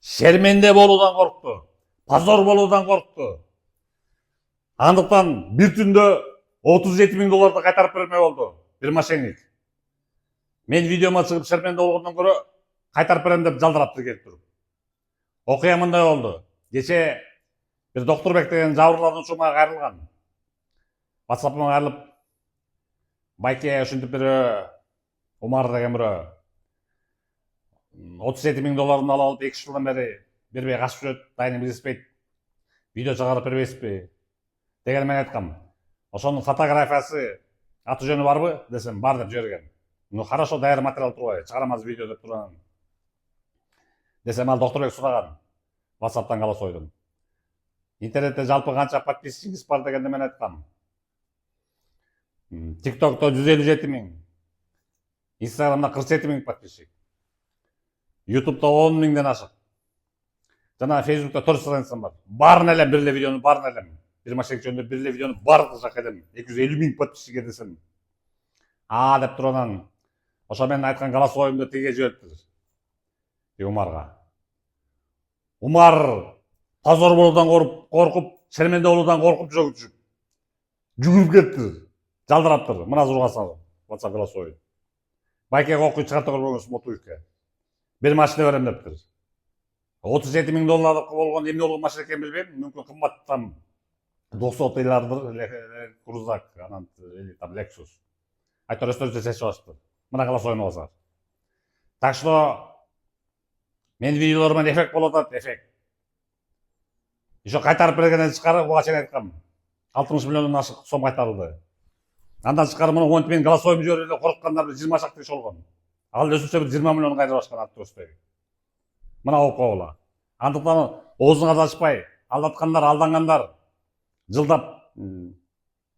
шерменде болуудан коркту, позор болуудан коркту. Андыктан бир түндө 37 000 долларды кайтарып бермей болду бир мошенник. Мен видеома чыгып шерменде болгондон көрө кайтарып берем деп жалдыраптыр келип туруп. Окуя мындай болду. Кече бир Доктурбек деген жабырлануучу мага кайрылган. WhatsApp'ыма кайрылып, байке ушинтип бирөө Умар деген бирөө 37 000 долларын ала алып 2 жылдан бери бербей качып жүрөт, дайыны билишпейт. Видео чыгарып бербейсизби деген мен айткам. Ошонун фотографиясы, аты жөнү барбы десем, бар деп жиберген. Ну хорошо, даяр материал турбайбы, чыгарамыз видео деп турган. Десем ал Доктурбек сураган. WhatsApp'тан голосойдун. Интернетте жалпы канча подписчигиңиз бар дегенде мен айткам. TikTok'та 157 000, Instagram'da 47 000 подписчик, YouTube'da 10 000'den ашык. Жана Facebook'ta 4 страницам бар. Барын элем бир эле видеону барын элем. Бир мошенник жөнүндө бир эле видеону бардык жакка элем. 250 000 подписчик десем. Деп турганан. Ошо мен айткан голосовойумду тиге жибериптир. Умарга. Умар позор болуудан коркуп, шерменде болуудан коркуп жүгүрүп кетти. Жалдыраптыр. Мына зургасаң WhatsApp голосовой. Байке окуй чыгарта көрбөңүз мотуйка. Бир машина берем дептир. 37 000 доллар болгон эмне болгон машина экенин билбейм. Мүмкүн кымбат там 200-йлардыр крузак, анан там Lexus. Айтор өстөрүнчө чечип алыштыр. Мына голосовойну алсаңар. Так что мен видеолоруман эффект болуп атат, эффект. Ишо кайтарып бергенден тышкары буга чейин айткам. 60 миллиондон ашык сом кайтарылды. Андан тышкары муну 10 мен голосовойму жиберип эле корккандар 20 шакты киши болгон. Ал өзүнчө бир 20 миллион кайрып ашкан аттөстөй. Мына окуп кабыла. Андыктан оозуңарды ачпай, алдаткандар, алдангандар, жылдап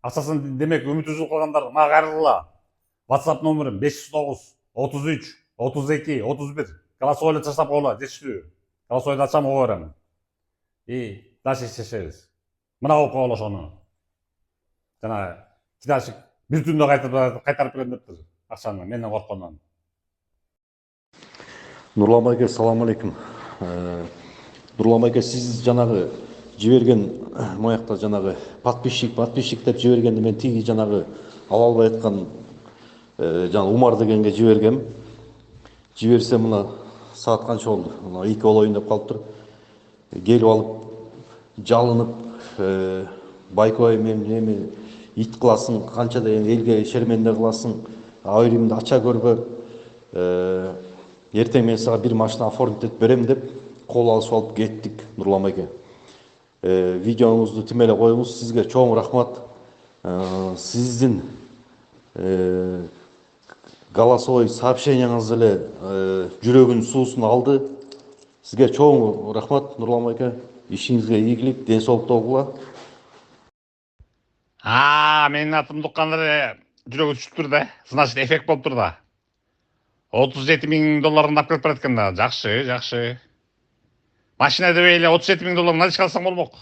акчасын демек үмүт үзүп калгандар мага кайрылгыла. WhatsApp номерим 509 33 32 31. Голосовойду таштап койгула, жетиштүү. Голосовойду ачам, ого берем. И дальше чечебиз. Мына окуп кабыла ошону. Жана киташик бир түндө кайтарып берем дептир акчаны менден корккондон. Нурлан байке, салам алейкум. Нурлан байке, сиз жанагы жиберген моякта жанагы подписчик деп жибергенде мен тиги жанагы ала албай аткан жана Умар дегенге жибергем. Жиберсем мына саат канча болду? Мына 2 болоюн деп калыптыр. Келип алып жалынып, байкебай мен эми ит кыласың, канча деген элге шерменде кыласың, айрымды ача көрбө. Эртең мен сага бир машина оформить этип берем деп кол алышып алып кеттик, Нурлан байке. Видеоңузду тим эле коюңуз, сизге чоң рахмат. Сиздин голосовой сообщениеңиз эле жүрөгүнүн суусун алды. Сизге чоң рахмат, Нурлан байке. Ишиңизге ийгилик, ден соолукта болгула. Менин атымды укканда жүрөгү түшүптүр да. Значит, эффект болуптур да. 37 000 долларын алып келип берет экен да. Жакшы. Машина дебей эле 37 000 долларын алып калсаң болмок.